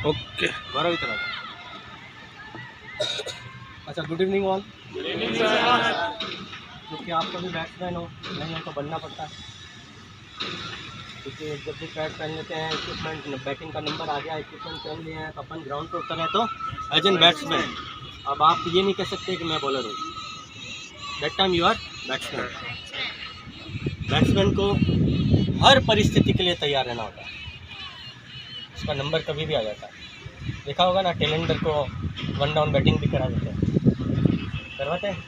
Okay, गौरव इतना। अच्छा, good evening all. क्योंकि आप कभी बैट्समैन हो, नहीं हो तो बनना पड़ता है, क्योंकि जब भी पैड पहन लेते हैं, इक्विपमेंट बैटिंग का नंबर आ गया, इक्विपमेंट पहन लिए हैं तो अपन ग्राउंड पर उतर हैं तो एज एन बैट्समैन। अब आप ये नहीं कह सकते कि मैं बॉलर हूँ, that time you are batsman. Batsman को हर परिस्थिति के लिए तैयार रहना होता है, उसका नंबर कभी भी आ जाता है। देखा होगा ना, टेलेंडर को वन डाउन बैटिंग भी करा देते हैं, करवाते हैं।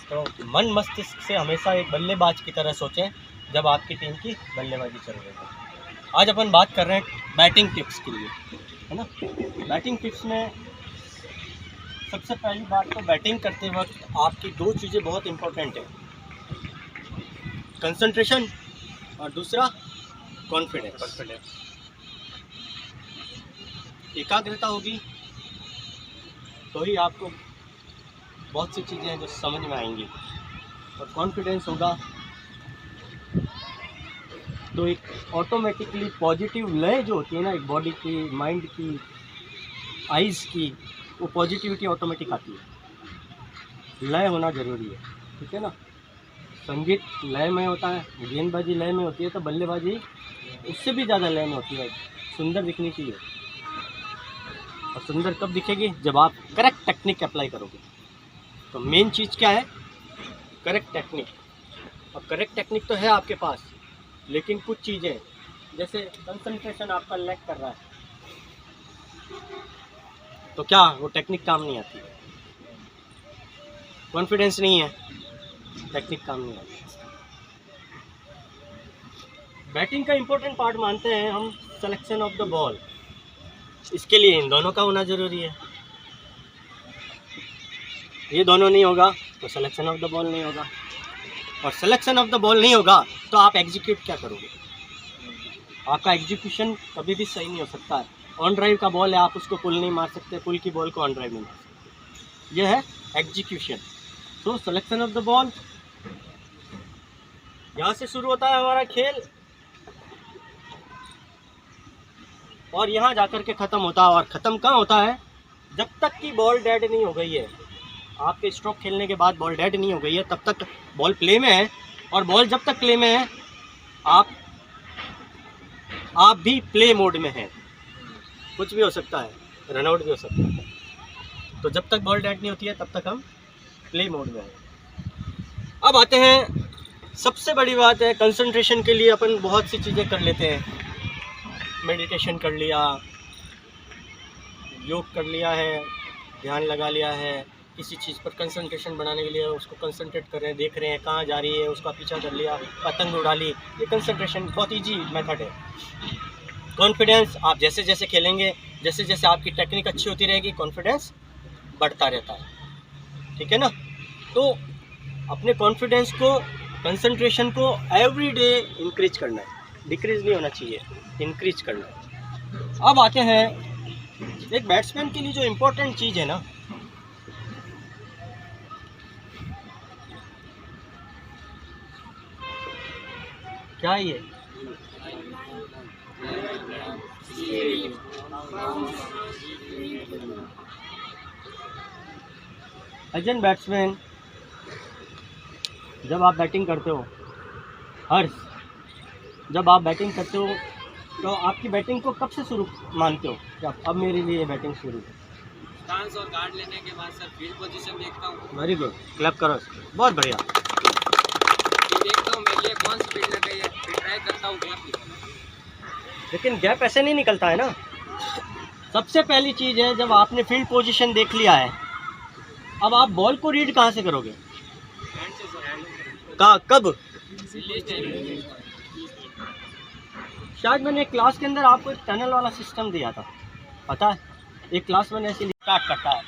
तो मन मस्तिष्क से हमेशा एक बल्लेबाज की तरह सोचें जब आपकी टीम की बल्लेबाजी चल रही है। आज अपन बात कर रहे हैं बैटिंग टिप्स के लिए, है ना। बैटिंग टिप्स में सबसे पहली बात तो बैटिंग करते वक्त आपकी दो चीज़ें बहुत इम्पोर्टेंट है, कंसंट्रेशन और दूसरा कॉन्फिडेंस। एकाग्रता होगी तो ही आपको बहुत सी चीज़ें हैं जो समझ में आएंगी, और कॉन्फिडेंस होगा तो एक ऑटोमेटिकली पॉजिटिव लय जो होती है ना, एक बॉडी की, माइंड की, आइज़ की, वो पॉजिटिविटी ऑटोमेटिक आती है। लय होना ज़रूरी है, ठीक है ना। संगीत लय में होता है, गेंदबाजी लय में होती है, तो बल्लेबाजी उससे भी ज़्यादा लय में होती है। सुंदर दिखनी चाहिए, और सुंदर कब दिखेगी, जब आप करेक्ट टेक्निक अप्लाई करोगे। तो मेन चीज़ क्या है, करेक्ट टेक्निक। और करेक्ट टेक्निक तो है आपके पास, लेकिन कुछ चीज़ें जैसे कंसंट्रेशन आपका लैक कर रहा है तो क्या वो टेक्निक काम नहीं आती। कॉन्फिडेंस नहीं है, टेक्निक काम नहीं आती। बैटिंग का इम्पोर्टेंट पार्ट मानते हैं हम सिलेक्शन ऑफ द बॉल, इसके लिए इन दोनों का होना ज़रूरी है। ये दोनों नहीं होगा तो सिलेक्शन ऑफ द बॉल नहीं होगा, और सिलेक्शन ऑफ द बॉल नहीं होगा तो आप एग्जीक्यूट क्या करोगे। आपका एग्जीक्यूशन कभी भी सही नहीं हो सकता है। ऑन ड्राइव का बॉल है, आप उसको पुल नहीं मार सकते, पुल की बॉल को ऑन ड्राइव नहीं मार सकते, यह है एग्जीक्यूशन। तो सिलेक्शन ऑफ द बॉल, यहाँ से शुरू होता है हमारा खेल और यहाँ जाकर के ख़त्म होता है। और ख़त्म कहाँ होता है, जब तक कि बॉल डेड नहीं हो गई है। आपके स्ट्रोक खेलने के बाद बॉल डेड नहीं हो गई है, तब तक बॉल प्ले में है, और बॉल जब तक प्ले में है आप भी प्ले मोड में हैं। कुछ भी हो सकता है, रनआउट भी हो सकता है। तो जब तक बॉल डेड नहीं होती है तब तक हम प्ले मोड में हैं। अब आते हैं, सबसे बड़ी बात है, कंसंट्रेशन के लिए अपन बहुत सी चीज़ें कर लेते हैं। मेडिटेशन कर लिया, योग कर लिया है, ध्यान लगा लिया है, किसी चीज़ पर कंसंट्रेशन बनाने के लिए उसको कंसंट्रेट कर रहे हैं, देख रहे हैं कहाँ जा रही है, उसका पीछा कर लिया, पतंग उड़ा ली। ये कंसंट्रेशन बहुत इजी मेथड है। कॉन्फिडेंस, आप जैसे जैसे खेलेंगे, जैसे जैसे आपकी टेक्निक अच्छी होती रहेगी, कॉन्फिडेंस बढ़ता रहता है, ठीक है ना। तो अपने कॉन्फिडेंस को, कंसंट्रेशन को एवरी डे इंक्रीज करना है, डिक्रीज नहीं होना चाहिए, इंक्रीज करना है। अब आते हैं, एक बैट्समैन के लिए जो इम्पोर्टेंट चीज़ है ना, क्या ये एज एन बैट्समैन जब आप बैटिंग करते हो, जब आप बैटिंग करते हो तो आपकी बैटिंग को कब से शुरू मानते हो कि अब मेरे लिए बैटिंग शुरू है? स्टांस और गार्ड लेने के बाद सर फील्ड पोजीशन देखता हूँ। वेरी गुड, क्लैप करो, बहुत बढ़िया। देखता हूँ मेरे लिए कौन सी फील्ड लग गई है, फिर ट्राई करता हूँ गैप निकालने। लेकिन गैप ऐसे नहीं निकलता है ना। सबसे पहली चीज़ है, जब आपने फील्ड पोजीशन देख लिया है, अब आप बॉल को रीड कहाँ से करोगे, हैंड से सर, कहाँ, कब? सिलेक्ट शायद मैंने एक क्लास के अंदर आपको एक टनल वाला सिस्टम दिया था, पता है। एक क्लास मैंने ऐसे स्टार्ट करता है,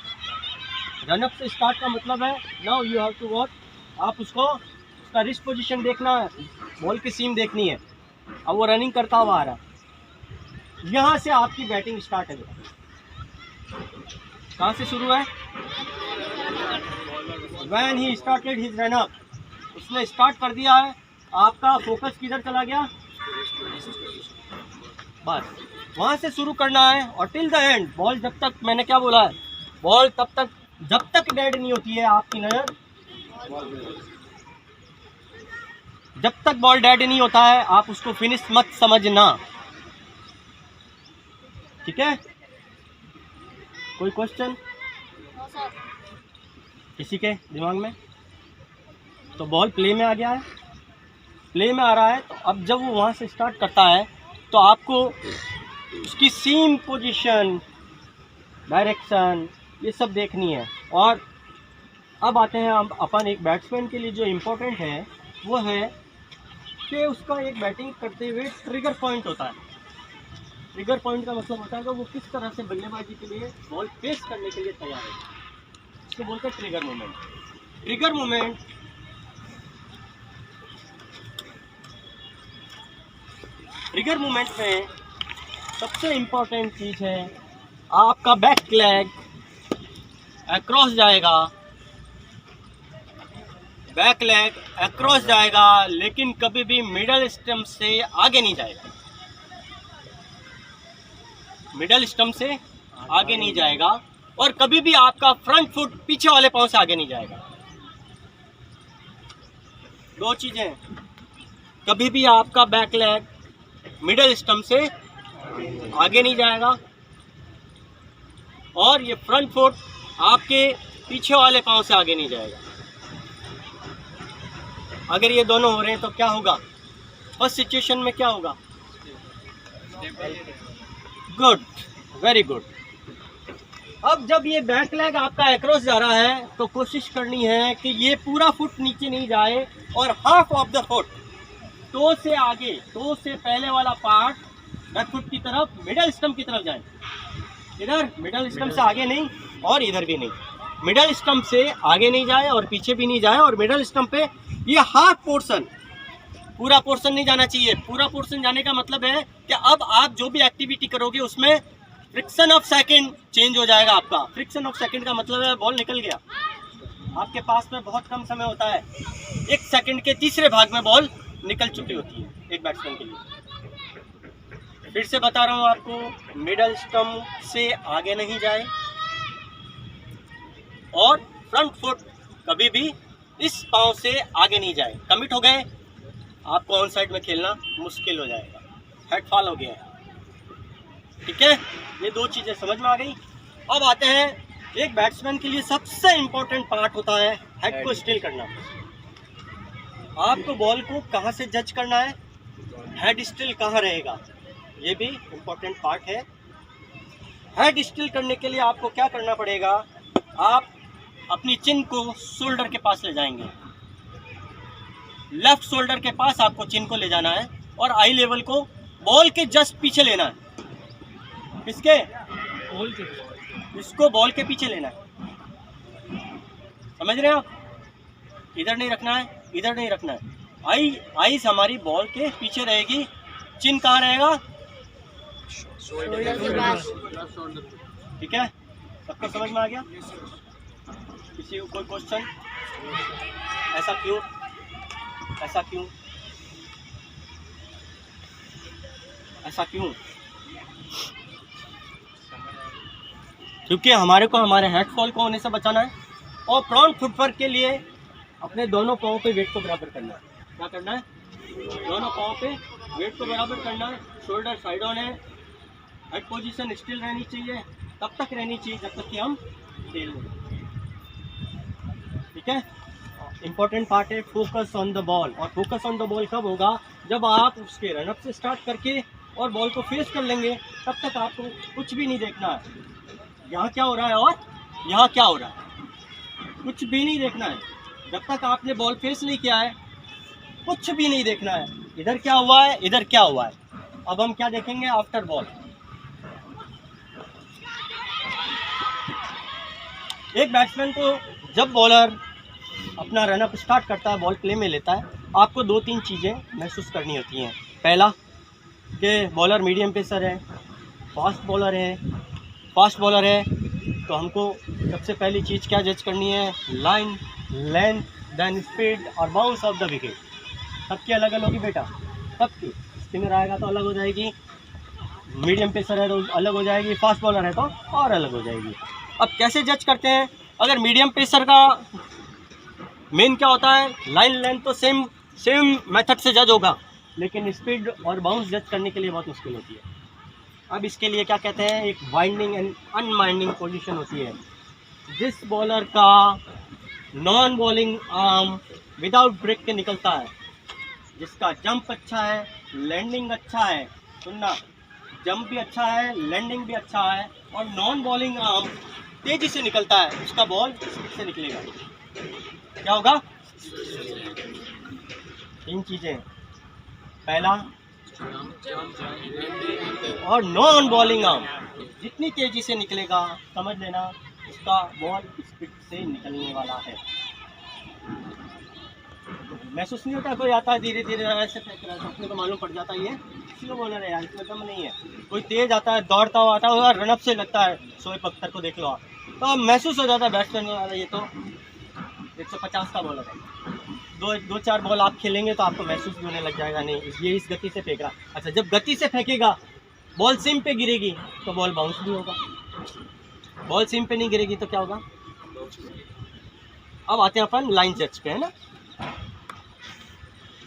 रनअप से स्टार्ट का मतलब है now you have to what, आप उसको उसका रिस्ट पोजीशन देखना है, बॉल की सीम देखनी है। अब वो रनिंग करता हुआ आ रहा है, यहाँ से आपकी बैटिंग स्टार्ट है। कहाँ से शुरू है, when he started his run up, उसने स्टार्ट कर दिया है, आपका फोकस किधर चला गया, बस वहाँ से शुरू करना है और टिल द एंड। बॉल जब तक, मैंने क्या बोला है, बॉल तब तक, जब तक डेड नहीं होती है आपकी नज़र, जब तक बॉल डेड नहीं होता है आप उसको फिनिश मत समझना, ठीक है। कोई क्वेश्चन किसी के दिमाग में? तो बॉल प्ले में आ गया है, प्ले में आ रहा है, तो अब जब वो वहाँ से स्टार्ट करता है तो आपको उसकी सीम पोजीशन, डायरेक्शन, ये सब देखनी है। और अब आते हैं हम अपन एक बैट्समैन के लिए जो इम्पोर्टेंट है वो है कि उसका एक बैटिंग करते हुए ट्रिगर पॉइंट होता है। ट्रिगर पॉइंट का मतलब होता है कि वो किस तरह से बल्लेबाजी के लिए बॉल फेस करने के लिए तैयार है, इसको बोलते हैं trigger movement. Trigger movement trigger movement में सबसे इम्पोर्टेंट चीज़ है आपका बैक लेग अक्रॉस जाएगा, बैक लेग अक्रॉस जाएगा, लेकिन कभी भी मिडल स्टंप से आगे नहीं जाएगा, मिडल स्टंप से आगे नहीं जाएगा। और कभी भी आपका फ्रंट फुट पीछे वाले पांव से आगे नहीं जाएगा। दो चीजें, कभी भी आपका बैक लेग मिडल स्टंप से आगे नहीं जाएगा और ये फ्रंट फुट आपके पीछे वाले पांव से आगे नहीं जाएगा। अगर ये दोनों हो रहे हैं तो क्या होगा? फर्स्ट सिचुएशन में क्या होगा? Good, very good. अब जब ये बैक लेग आपका अक्रॉस जा रहा है तो कोशिश करनी है कि ये पूरा फुट नीचे नहीं जाए और half of the foot, toe से आगे, टो से पहले वाला पार्ट बैक फुट की तरफ, मिडल स्टंप की तरफ जाए। इधर मिडल स्टंप से आगे नहीं और इधर भी नहीं, मिडल स्टंप से आगे नहीं जाए और पीछे भी नहीं जाए। और मिडल स्टंप पे ये हाफ पोर्शन, पूरा पोर्शन नहीं जाना चाहिए। पूरा पोर्शन जाने का मतलब है कि अब आप जो भी एक्टिविटी करोगे उसमें फ्रिक्शन ऑफ सेकंड चेंज हो जाएगा आपका। फ्रिक्शन ऑफ सेकंड का मतलब है बॉल निकल गया, आपके पास में बहुत कम समय होता है, 1 सेकंड के तीसरे भाग में बॉल निकल चुकी होती है एक बैट्समैन के लिए। फिर से बता रहा हूँ आपको, मिडल स्टंप से आगे नहीं जाए और फ्रंट फुट कभी भी इस पांव से आगे नहीं जाए। कमिट हो गए, आपको ऑन साइड में खेलना मुश्किल हो जाएगा, हेड फॉल हो गया है, ठीक है। ये दो चीज़ें समझ में आ गई। अब आते हैं, एक बैट्समैन के लिए सबसे इम्पोर्टेंट पार्ट होता है हेड को स्टिल करना। आपको बॉल को कहाँ से जज करना है, हेड स्टिल कहाँ रहेगा, ये भी इम्पोर्टेंट पार्ट है। हेड स्टिल करने के लिए आपको क्या करना पड़ेगा, आप अपनी चिन को शोल्डर के पास ले जाएंगे, लेफ्ट शोल्डर के पास आपको चिन को ले जाना है और आई लेवल को बॉल के जस्ट पीछे लेना है। किसके? बॉल के, इसको बॉल के पीछे लेना है, समझ रहे हो? इधर नहीं रखना है, इधर नहीं रखना है। आईज हमारी बॉल के पीछे रहेगी, चिन कहाँ रहेगा? ठीक है, सबको समझ में आ गया? किसी को कोई क्वेश्चन? ऐसा क्यों, ऐसा क्यों, ऐसा क्यों? क्योंकि हमारे को हमारे हेड फॉल को होने से बचाना है और फ्रंट फुटवर्क के लिए अपने दोनों पाँव पे वेट को बराबर करना है। क्या करना है? दोनों पाँव पे वेट को बराबर करना है। शोल्डर साइड ऑन है, हेड पोजीशन स्टिल रहनी चाहिए, तब तक रहनी चाहिए जब तक कि हम खेल लें, ठीक है। इंपॉर्टेंट पार्ट है फोकस ऑन द बॉल। और फोकस ऑन द बॉल कब होगा? जब आप उसके रनअप से स्टार्ट करके और बॉल को फेस कर लेंगे, तब तक आपको कुछ भी नहीं देखना है यहाँ क्या हो रहा है और यहाँ क्या हो रहा है, कुछ भी नहीं देखना है। जब तक आपने बॉल फेस नहीं किया है कुछ भी नहीं देखना है, इधर क्या हुआ है, इधर क्या हुआ है। अब हम क्या देखेंगे? After ball. एक बैट्समैन को जब बॉलर अपना रनअप स्टार्ट करता है, बॉल प्ले में लेता है, आपको 2-3 चीज़ें महसूस करनी होती हैं। पहला कि बॉलर मीडियम पेसर है, फास्ट बॉलर है, फास्ट बॉलर है, तो हमको सबसे पहली चीज़ क्या जज करनी है? लाइन, लेंथ, देन स्पीड और बाउंस ऑफ द विकेट। सबकी अलग अलग होगी बेटा, सबकी। स्पिनर आएगा तो अलग हो जाएगी, मीडियम पेसर है तो अलग हो जाएगी, फास्ट बॉलर है तो और अलग हो जाएगी। अब कैसे जज करते हैं? अगर मीडियम पेसर का मेन क्या होता है, लाइन लेंथ तो सेम मेथड से जज होगा, लेकिन स्पीड और बाउंस जज करने के लिए बहुत मुश्किल होती है। अब इसके लिए क्या कहते हैं, एक वाइंडिंग एंड अनवाइंडिंग पोजीशन होती है। जिस बॉलर का non bowling arm without break के निकलता है, जिसका जंप अच्छा है, लैंडिंग अच्छा है, सुनना, जंप भी अच्छा है, लैंडिंग भी अच्छा है और नॉन बॉलिंग आर्म तेजी से निकलता है, उसका बॉल स्पीड से निकलेगा। क्या होगा? 3 चीज़ें, पहला और नॉन बॉलिंग आर्म जितनी तेजी से निकलेगा समझ लेना उसका बॉल स्पीड से निकलने वाला है। महसूस नहीं होता? कोई आता है धीरे धीरे ऐसे फेंक रहा है, अपने को मालूम पड़ जाता है ये स्लो बॉलर है यार, इसमें दम नहीं है। कोई तेज आता है, दौड़ता हुआ आता है, रनअप से लगता है, शोएब अख्तर को देख लो आप, तो महसूस हो जाता है बैट्समैन वाला ये तो 150 का बॉलर है। दो चार बॉल आप खेलेंगे तो आपको महसूस भी होने लग जाएगा, नहीं ये इस गति से फेंक रहा। अच्छा, जब गति से फेंकेगा बॉल सीम पे गिरेगी तो बॉल बाउंस भी होगा, बॉल सीम पे नहीं गिरेगी तो क्या होगा? अब आते हैं अपन लाइन जज पे, है ना।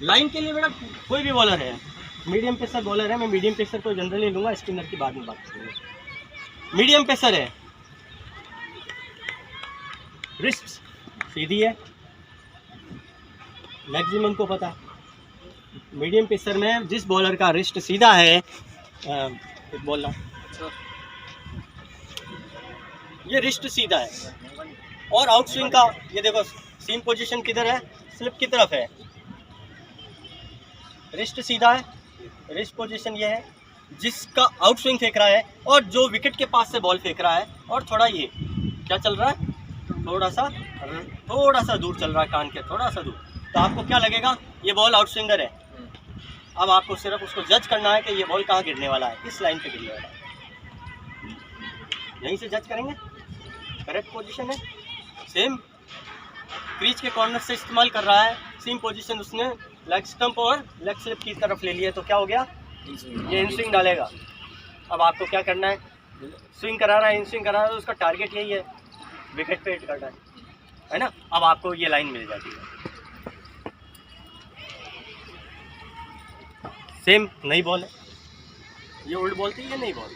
लाइन के लिए बेटा कोई भी बॉलर है, मीडियम पेसर बॉलर है, मैं मीडियम पेसर को जनरली लूँगा, स्पिनर की बाद में बात करूँगा। मीडियम पेसर है, रिस्ट सीधी है, मैक्सिमम को पता है। मीडियम पेसर में जिस बॉलर का रिस्ट सीधा है, बोलना ये रिस्ट सीधा है और आउट स्विंग का ये देखो सीम पोजीशन किधर है, स्लिप की तरफ है, रिस्ट सीधा है, रिस्ट पोजीशन ये है, जिसका आउट स्विंग फेंक रहा है और जो विकेट के पास से बॉल फेंक रहा है, और थोड़ा ये क्या चल रहा है, थोड़ा सा दूर चल रहा है, कान के थोड़ा सा दूर, तो आपको क्या लगेगा ये बॉल आउट स्विंगर है। अब आपको सिर्फ उसको जज करना है कि ये बॉल कहाँ गिरने वाला है, किस लाइन पे गिरने वाला है, यहीं से जज करेंगे। करेक्ट पोजीशन है, सेम क्रीज के कॉर्नर से इस्तेमाल कर रहा है, सेम पोजीशन उसने लेग स्टंप और लेग स्लिप की तरफ ले लिया, तो क्या हो गया, ये इन स्विंग डालेगा। अब आपको क्या करना है, स्विंग करा रहा है, इन स्विंग करा रहा है, तो उसका टारगेट यही है, विकेट पे हिट करना है ना। अब आपको ये लाइन मिल जाती है। सेम नई बॉल है, ये ओल्ड बॉल थी, ये नई बॉल,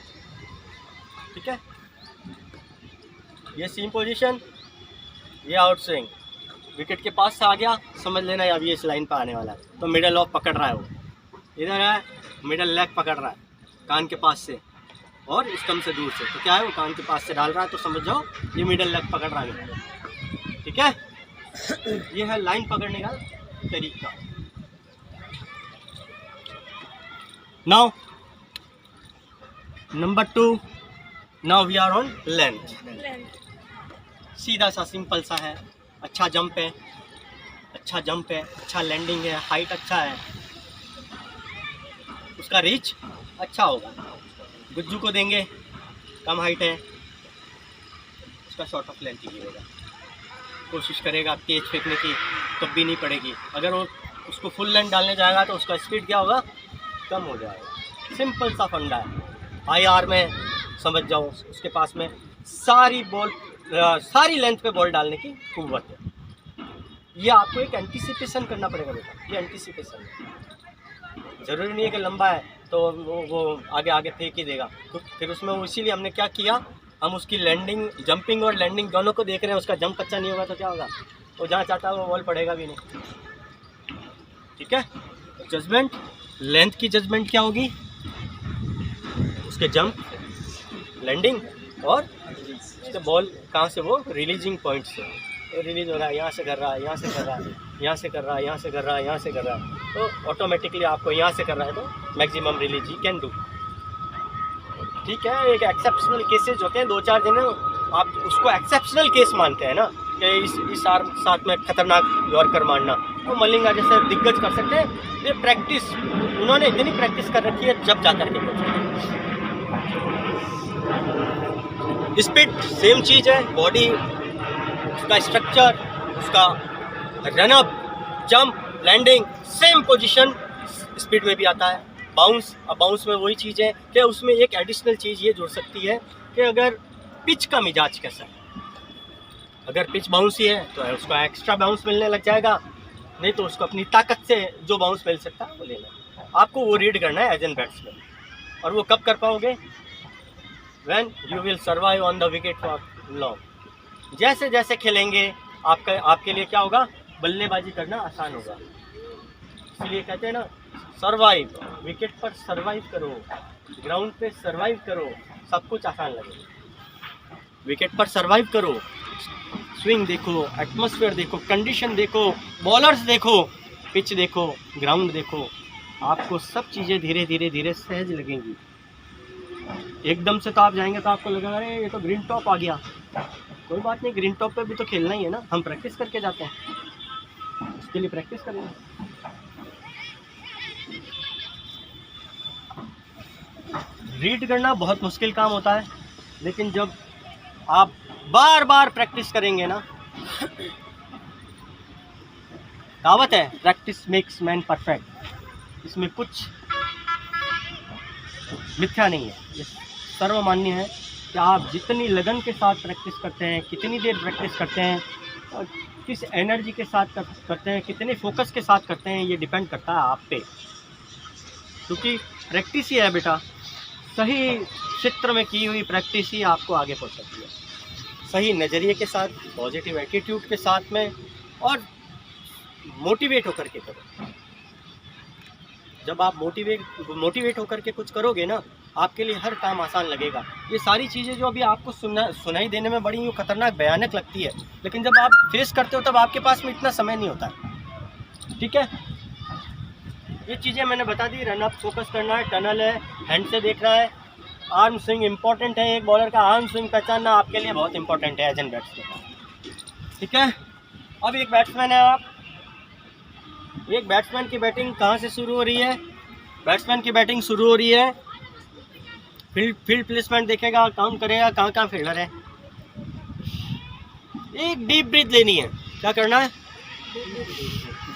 ठीक है। ये सीम पोजीशन, ये आउट स्विंग, विकेट के पास से आ गया, समझ लेना अभी इस लाइन पर आने वाला है, तो मिडल ऑफ पकड़ रहा है, वो इधर है, मिडल लेग पकड़ रहा है कान के पास से और स्टंप से दूर से, तो क्या है वो कान के पास से डाल रहा है, तो समझ जाओ ये मिडल लेग पकड़ रहा है, ठीक है। ये है लाइन पकड़ने का तरीका। Now number 2, now we are on length. सीधा सा सिंपल सा है, अच्छा जंप है, अच्छा लैंडिंग है, हाइट अच्छा है, उसका रीच अच्छा होगा। गुज्जू को देंगे, कम हाइट है, उसका शॉर्ट ऑफ लेंथ ही गिरेगा, कोशिश करेगा तेज फेंकने की तब भी नहीं पड़ेगी, अगर वो उसको फुल लेंथ डालने जाएगा तो उसका स्पीड क्या होगा, कम हो जाएगा। सिंपल सा फंडा है, हाई आर में समझ जाओ, उसके पास में सारी लेंथ पे बॉल डालने की कुव्वत है। ये आपको एक एंटीसिपेशन करना पड़ेगा बेटा, ये एंटीसिपेशन है। ज़रूरी नहीं है कि लंबा है तो वो आगे फेंक ही देगा, तो फिर उसमें इसीलिए हमने क्या किया, हम उसकी लैंडिंग, जंपिंग और लैंडिंग दोनों को देख रहे हैं। उसका जंप अच्छा नहीं होगा तो क्या होगा, वो जहाँ चाहता है वो बॉल पड़ेगा भी नहीं, ठीक है। जजमेंट, लेंथ की जजमेंट क्या होगी, उसके जंप, लैंडिंग और उसके बॉल कहाँ से, वो रिलीजिंग पॉइंट से रिलीज हो रहा है, यहाँ से कर रहा है, यहाँ से कर रहा है, यहाँ से कर रहा है, यहाँ से कर रहा है, यहाँ से कर रहा है, तो ऑटोमेटिकली आपको यहाँ से कर रहा है तो maximum release he can do, ठीक है। एक एक्सेप्शनल केसेस होते हैं, 2-4 दिन आप उसको एक्सेप्शनल केस मानते हैं ना, कि इस आर्म साथ में खतरनाक यॉर्कर मारना, तो मलिंगा जैसे दिग्गज कर सकते हैं। ये प्रैक्टिस उन्होंने इतनी प्रैक्टिस कर रखी है, जब जाकर के पहुँचे। स्पीड सेम चीज़ है, बॉडी, उसका स्ट्रक्चर, उसका run up, jump, landing, same position speed में भी आता है, बाउंस, अब बाउंस में वही चीज़ है कि उसमें एक एडिशनल चीज़ ये जुड़ सकती है कि अगर पिच का मिजाज कैसा है, अगर पिच बाउंसी है तो उसको एक्स्ट्रा बाउंस मिलने लग जाएगा, नहीं तो उसको अपनी ताकत से जो बाउंस मिल सकता है वो लेना है। आपको वो रीड करना है एज एन बैट्समैन। और वो कब कर पाओगे? When you will survive on the wicket for long. जैसे जैसे खेलेंगे आपके लिए क्या होगा, बल्लेबाजी करना आसान होगा। इसलिए कहते हैं ना, सर्वाइव, विकेट पर सर्वाइव करो, ग्राउंड पे सर्वाइव करो, सब कुछ आसान लगेगा। विकेट पर सर्वाइव करो, स्विंग देखो, एटमॉस्फेयर देखो, कंडीशन देखो, बॉलर्स देखो, पिच देखो, ग्राउंड देखो, आपको सब चीज़ें धीरे धीरे धीरे सहज लगेंगी। एकदम से तो आप जाएंगे तो आपको लगेगा अरे ये तो ग्रीन टॉप आ गया। कोई बात नहीं, ग्रीन टॉप पे भी तो खेलना ही है ना, हम प्रैक्टिस करके जाते हैं, उसके लिए प्रैक्टिस करेंगे। रीड करना बहुत मुश्किल काम होता है, लेकिन जब आप बार बार प्रैक्टिस करेंगे ना, कहावत है प्रैक्टिस मेक्स मैन परफेक्ट, इसमें कुछ मिथ्या नहीं है, ये सर्वमान्य है कि आप जितनी लगन के साथ प्रैक्टिस करते हैं, कितनी देर प्रैक्टिस करते हैं और किस एनर्जी के साथ करते हैं, कितने फोकस के साथ करते हैं, ये डिपेंड करता है आप पे। क्योंकि प्रैक्टिस ही है बेटा, सही क्षेत्र में की हुई प्रैक्टिस ही आपको आगे पहुंचाती है। सही नज़रिए के साथ, पॉजिटिव एटीट्यूड के साथ में, और मोटिवेट होकर के करो। जब आप मोटिवेट होकर के कुछ करोगे ना, आपके लिए हर काम आसान लगेगा। ये सारी चीज़ें जो अभी आपको सुनाई देने में बड़ी खतरनाक भयानक लगती है, लेकिन जब आप फेस करते हो तब आपके पास में इतना समय नहीं होता है। ठीक है, ये चीज़ें मैंने बता दी। रन अप फोकस करना है, टनल है, हैंड से देखना है, आर्म स्विंग इम्पॉर्टेंट है। एक बॉलर का आर्म स्विंग पहचानना आपके लिए बहुत इंपॉर्टेंट है एज एन बैट्समैन। ठीक है, अब एक बैट्समैन है आप, एक बैट्समैन की बैटिंग कहाँ से शुरू हो रही है? बैट्समैन की बैटिंग शुरू हो रही है, फील्ड प्लेसमेंट देखेगा, काउंट करेगा कहाँ कहाँ फील्डर है। एक डीप ब्रीथ लेनी है। क्या करना है?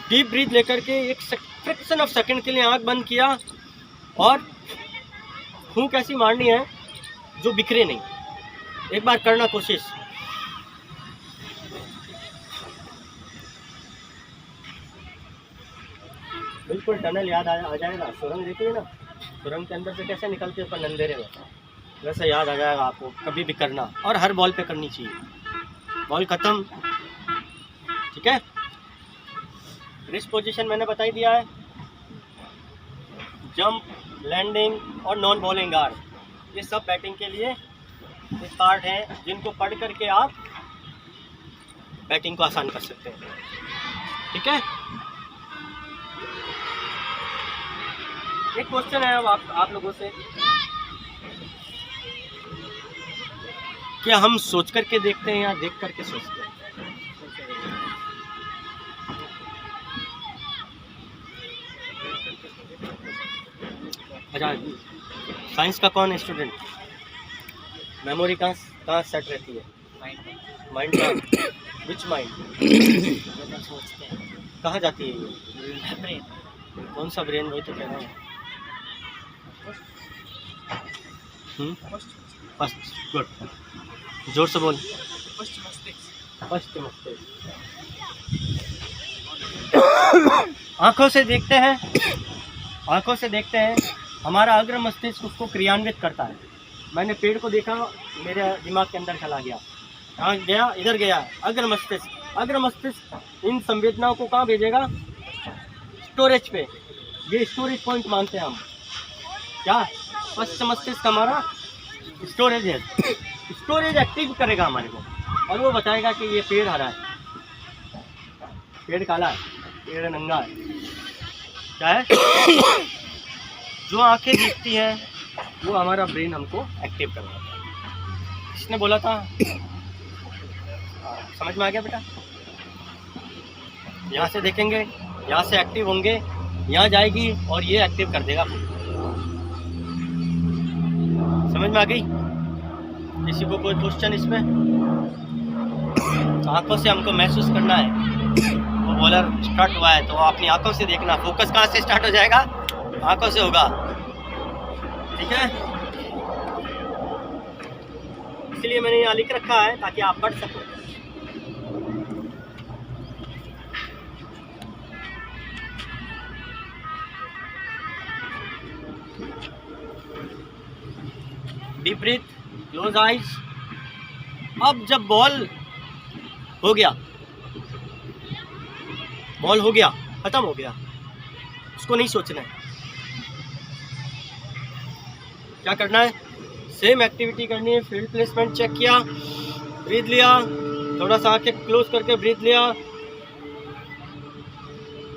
डीप ब्रीथ लेकर के एक फ्रैक्शन ऑफ सेकंड के लिए आंख बंद किया और फूंक ऐसी मारनी है जो बिखरे नहीं। एक बार करना कोशिश। बिल्कुल टनल याद आ जाएगा। सुरंग देखिए ना, सुरंग के अंदर से कैसे निकलते ऊपर अंधेरे में, वैसे याद आ जाएगा आपको। कभी भी करना, और हर बॉल पे करनी चाहिए। बॉल खत्म। ठीक है, रिस्ट पोजीशन मैंने बता ही दिया है। जंप, लैंडिंग और नॉन बॉलिंग गार्ड, ये सब बैटिंग के लिए एक पार्ट हैं जिनको पढ़ करके आप बैटिंग को आसान कर सकते हैं। ठीक है, एक क्वेश्चन है अब आप लोगों से, क्या हम सोच करके देखते हैं या देख करके सोचते हैं? अच्छा, साइंस का कौन है स्टूडेंट? मेमोरी कहाँ सेट रहती है? माइंड का। विच माइंड? कहाँ जाती है ये? कौन सा ब्रेन? वही तो कह रहा हूँ। फर्स्ट, गुड, जोर से बोल। फर्स्ट मस्तिष्क। आंखों से देखते हैं, आंखों से देखते हैं, हमारा अग्र मस्तिष्क उसको क्रियान्वित करता है। मैंने पेड़ को देखा, मेरे दिमाग के अंदर चला गया, कहाँ गया? इधर गया, अग्र मस्तिष्क। अग्र मस्तिष्क इन संवेदनाओं को कहाँ भेजेगा? स्टोरेज पे। ये स्टोरेज पॉइंट मानते हैं हम। क्या? पश्च मस्तिष्क हमारा स्टोरेज है। स्टोरेज एक्टिव करेगा हमारे को, और वो बताएगा कि ये पेड़ हरा है, पेड़ काला है, पेड़ नंगा है। क्या है? जो आंखें दिखती हैं वो हमारा ब्रेन हमको एक्टिव करवाता है। किसने बोला था? समझ में आ गया बेटा? यहाँ से देखेंगे, यहाँ से एक्टिव होंगे, यहाँ जाएगी और ये एक्टिव कर देगा। समझ में आ गई? किसी को कोई क्वेश्चन इसमें? आंखों से हमको महसूस करना है। वो बॉलर स्टार्ट हुआ है तो अपनी आंखों से देखना। फोकस कहाँ से स्टार्ट हो जाएगा? आंखों से होगा। ठीक है, इसलिए मैंने यहाँ लिख रखा है ताकि आप पढ़ सको। Deep breath, close eyes. अब जब बॉल हो गया, बॉल हो गया, खत्म हो गया, उसको नहीं सोचना है। क्या करना है, सेम एक्टिविटी करनी है। फील्ड प्लेसमेंट चेक किया, ब्रीथ लिया, थोड़ा सा आंखें क्लोज करके ब्रीथ लिया,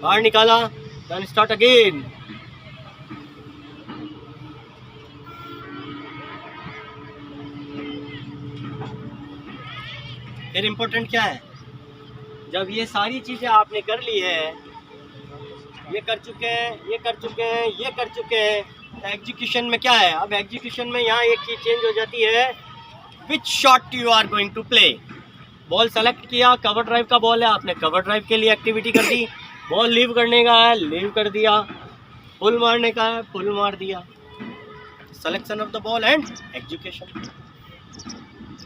बाहर निकाला, देन स्टार्ट अगेन। फिर इम्पोर्टेंट क्या है, जब ये सारी चीज़ें आपने कर ली है, ये कर चुके हैं, ये कर चुके हैं, ये कर चुके हैं, तो एग्जीक्यूशन में क्या है। अब एग्जीक्यूशन में यहाँ एक चीज़ चेंज हो जाती है, which shot you are going to play. Ball select किया, कवर ड्राइव का बॉल है, आपने कवर ड्राइव के लिए एक्टिविटी कर दी। बॉल लीव करने का है, लीव कर दिया। फुल मारने का है, फुल मार दिया। Selection of the ball and execution,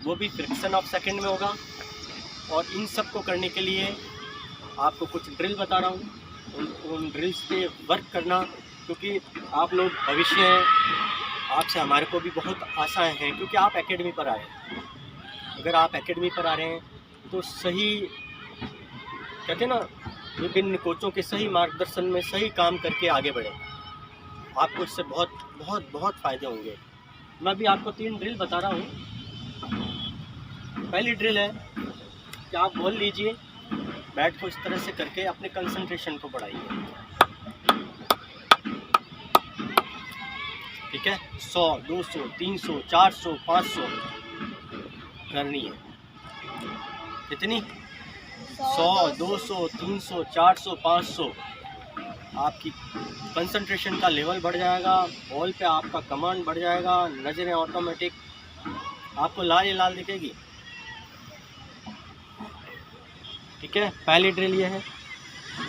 वो भी फ्रैक्शन ऑफ सेकंड में होगा। और इन सब को करने के लिए आपको कुछ ड्रिल बता रहा हूँ, उन ड्रिल्स पे वर्क करना, क्योंकि आप लोग भविष्य हैं, आपसे हमारे को भी बहुत आशाएं हैं, क्योंकि आप एकेडमी पर आए हैं। अगर आप एकेडमी पर आ रहे हैं तो सही, कहते हैं ना, विभिन्न कोचों के सही मार्गदर्शन में सही काम करके आगे बढ़ें, आपको इससे बहुत बहुत बहुत फ़ायदे होंगे। मैं भी आपको 3 ड्रिल बता रहा हूँ। पहली ड्रिल है कि आप बॉल लीजिए, बैट को इस तरह से करके अपने कंसंट्रेशन को बढ़ाइए। ठीक है, 100, 200, 300, 400, 500 करनी है। कितनी? 100, 200, 300, 400, 500। आपकी कंसंट्रेशन का लेवल बढ़ जाएगा, बॉल पे आपका कमांड बढ़ जाएगा, नज़रें ऑटोमेटिक आपको लाल ही लाल दिखेगी। ठीक है, पहली ड्रिल ये है।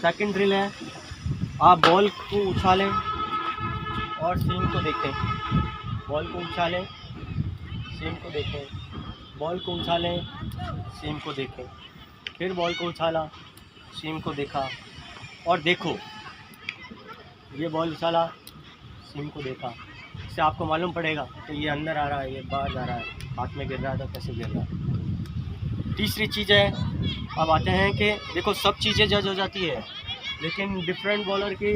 सेकंड ड्रिल है, आप बॉल को उछालें और सीम को देखें। बॉल को उछालें, सीम को देखें, बॉल को उछालें, सीम को देखें, फिर बॉल को उछाला, सीम को देखा, और देखो ये बॉल उछाला, सीम को देखा। इससे आपको मालूम पड़ेगा कि ये अंदर आ रहा है, ये बाहर जा रहा है, हाथ में गिर रहा है तो कैसे गिर रहा है। तीसरी चीज़ है, अब आते हैं कि देखो सब चीज़ें जज हो जाती है, लेकिन डिफरेंट बॉलर की,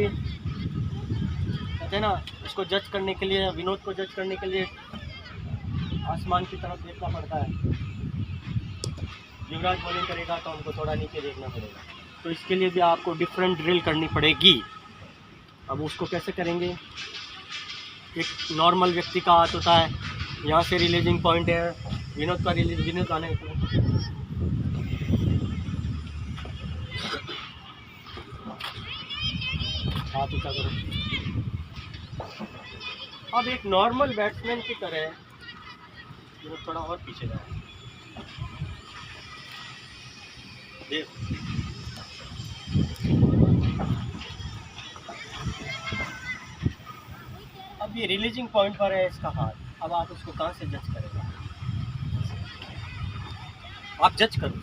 कहते हैं ना, उसको जज करने के लिए, विनोद को जज करने के लिए आसमान की तरफ देखना पड़ता है। युवराज बॉलिंग करेगा तो हमको थोड़ा नीचे देखना पड़ेगा, तो इसके लिए भी आपको डिफरेंट ड्रिल करनी पड़ेगी। अब उसको कैसे करेंगे, एक नॉर्मल व्यक्ति का हाथ होता है, यहाँ से रिलीजिंग पॉइंट है, विनोद का विनोद आने हाथ ऊँचा करो। अब एक नॉर्मल बैट्समैन की तरह विनोद थोड़ा और पीछे जाए, देखो अब ये रिलीजिंग पॉइंट पर है इसका हाथ। अब आप उसको कहाँ से जज करेगा, आप जज करो,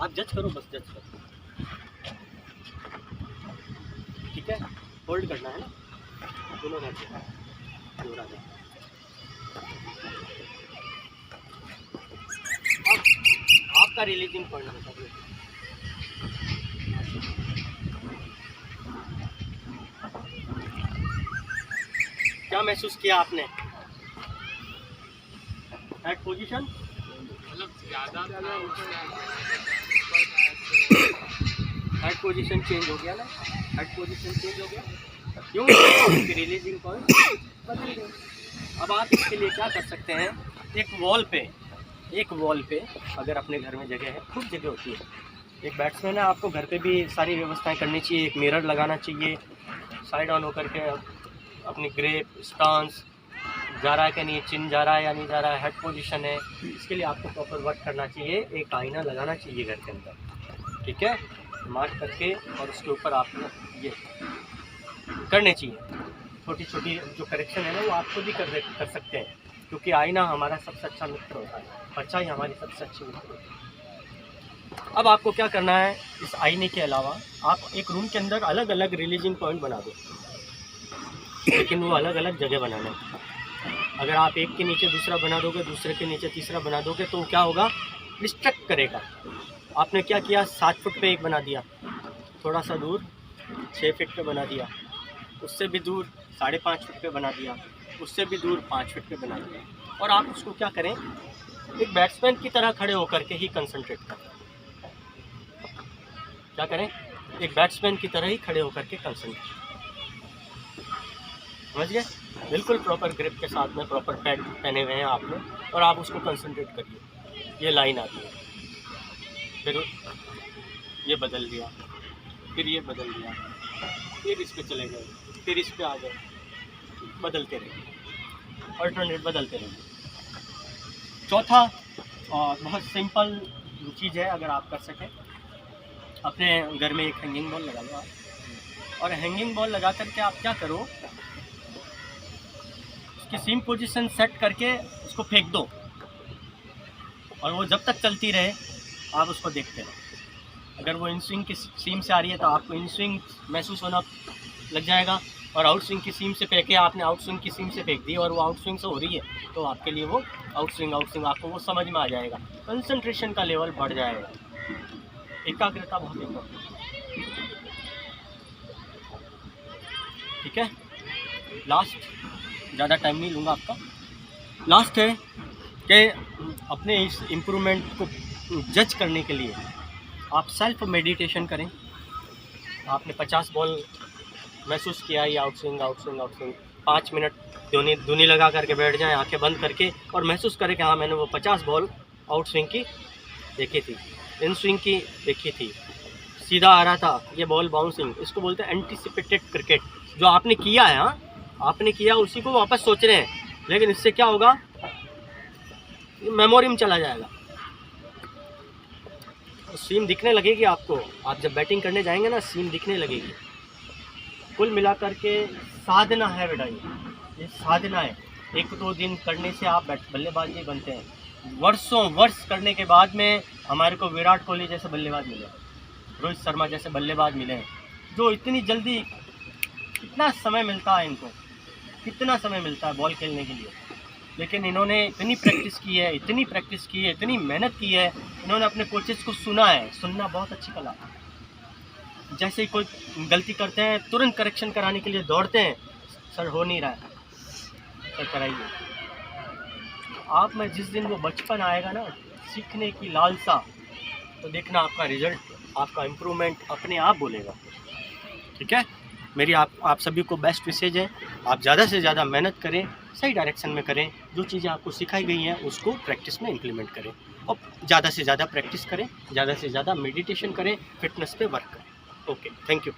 आप जज करो, बस जज करो। ठीक है, होल्ड करना है ना, दोनों हाथ जोड़ा जाए। अब आपका रिलीजिंग पॉइंट होता है, क्या महसूस किया आपने? हेड पोजीशन मतलब ज़्यादा हेड पोजीशन चेंज हो गया ना, हेड पोजीशन चेंज हो गया, क्यों? रिलीजिंग पॉइंट बदल गए। अब आप इसके लिए क्या कर सकते हैं, एक वॉल पे अगर अपने घर में जगह है, खूब जगह होती है, एक बैट्समैन है, आपको घर पे भी सारी व्यवस्थाएं करनी चाहिए। एक मिरर लगाना चाहिए, साइड ऑन होकर के अपनी ग्रेप स्टांस जा रहा है कि नहीं, चिन जा रहा है या नहीं जा रहा है, हेड पोजीशन है, इसके लिए आपको प्रॉपर वर्क करना चाहिए। एक आईना लगाना चाहिए घर के अंदर, ठीक है, मार्क करके, और उसके ऊपर आपको ये करने चाहिए। छोटी छोटी जो करेक्शन है ना वो आपको भी कर सकते हैं, क्योंकि आईना हमारा सबसे अच्छा मित्र होता है, परछाई हमारी सबसे अच्छी मित्र होती है। अब आपको क्या करना है, इस आईने के अलावा आप एक रूम के अंदर अलग अलग रिलीजिंग पॉइंट बना दो, लेकिन वो अलग अलग जगह बनाना है। अगर आप एक के नीचे दूसरा बना दोगे, दूसरे के नीचे तीसरा बना दोगे, तो क्या होगा, डिस्ट्रैक्ट करेगा। आपने क्या किया, 7 फुट पे एक बना दिया, थोड़ा सा दूर 6 फीट पे बना दिया, उससे भी दूर 5.5 फुट पे बना दिया, उससे भी दूर 5 फीट पे बना दिया। और आप उसको क्या करें, एक बैट्समैन की तरह खड़े होकर के ही कंसंट्रेट करें। क्या करें, एक बैट्समैन की तरह ही खड़े होकर के कंसंट्रेट, समझ गए? बिल्कुल प्रॉपर ग्रिप के साथ में, प्रॉपर पैड पहने हुए हैं आपने, और आप उसको कंसंट्रेट करिए। ये लाइन आती है, फिर ये बदल दिया, फिर ये बदल दिया, फिर इस पे चले गए, फिर इस पे आ गए, बदलते रहिए, अल्टरनेट बदलते रहिए। चौथा और बहुत सिंपल चीज़ है, अगर आप कर सकें, अपने घर में एक हैंगिंग बॉल लगा लो आप, और हैंगिंग बॉल लगा करके आप क्या करो, उसकी सीम पोजीशन सेट करके उसको फेंक दो, और वो जब तक चलती रहे आप उसको देखते रहो। अगर वो इन स्विंग की सीम से आ रही है तो आपको इन स्विंग महसूस होना लग जाएगा, और आउट स्विंग की सीम से फेंके आपने, आउट स्विंग की सीम से फेंक दी और वो आउट स्विंग से हो रही है, तो आपके लिए वो आउट स्विंग आपको वो समझ में आ जाएगा, कंसंट्रेशन का लेवल बढ़ जाएगा। एकाग्रता बहुत इम्पोर्टेंट, ठीक है। लास्ट, ज़्यादा टाइम नहीं लूँगा आपका, लास्ट है कि अपने इस इम्प्रूवमेंट को जज करने के लिए आप सेल्फ मेडिटेशन करें। आपने 50 बॉल महसूस किया, ये आउट स्विंग 5 मिनट धुनी लगा करके बैठ जाएं, आंखें बंद करके, और महसूस करें कि हाँ मैंने वो 50 बॉल आउट स्विंग की देखी थी, इन स्विंग की देखी थी, सीधा आ रहा था, ये बॉल बाउंसिंग, इसको बोलते हैं एंटिसिपेटेड क्रिकेट। जो आपने किया है, हाँ आपने किया, उसी को वापस सोच रहे हैं, लेकिन इससे क्या होगा, मेमोरी में चला जाएगा, सीम दिखने लगेगी आपको। आप जब बैटिंग करने जाएंगे ना, सीम दिखने लगेगी। कुल मिलाकर के साधना है बेटा, ये साधना है। 1-2 दिन करने से आप बल्लेबाज नहीं बनते हैं, वर्षों वर्ष करने के बाद में हमारे को विराट कोहली जैसे बल्लेबाज मिले, रोहित शर्मा जैसे बल्लेबाज मिले हैं, जो इतनी जल्दी, कितना समय मिलता है इनको, कितना समय मिलता है बॉल खेलने के लिए, लेकिन इन्होंने इतनी प्रैक्टिस की है, इतनी प्रैक्टिस की है, इतनी मेहनत की है, इन्होंने अपने कोचेस को सुना है। सुनना बहुत अच्छी कला है। जैसे ही कोई गलती करते हैं तुरंत करेक्शन कराने के लिए दौड़ते हैं, सर हो नहीं रहा है, सर कराइए। आप में जिस दिन वो बचपन आएगा ना, सीखने की लालसा, तो देखना आपका रिजल्ट, आपका इम्प्रूवमेंट अपने आप बोलेगा, ठीक है। मेरी आप सभी को बेस्ट विशेज है, आप ज़्यादा से ज़्यादा मेहनत करें, सही डायरेक्शन में करें, जो चीज़ें आपको सिखाई गई हैं उसको प्रैक्टिस में इम्प्लीमेंट करें, और ज़्यादा से ज़्यादा प्रैक्टिस करें, ज़्यादा से ज़्यादा मेडिटेशन करें, फिटनेस पे वर्क करें। Okay, thank you.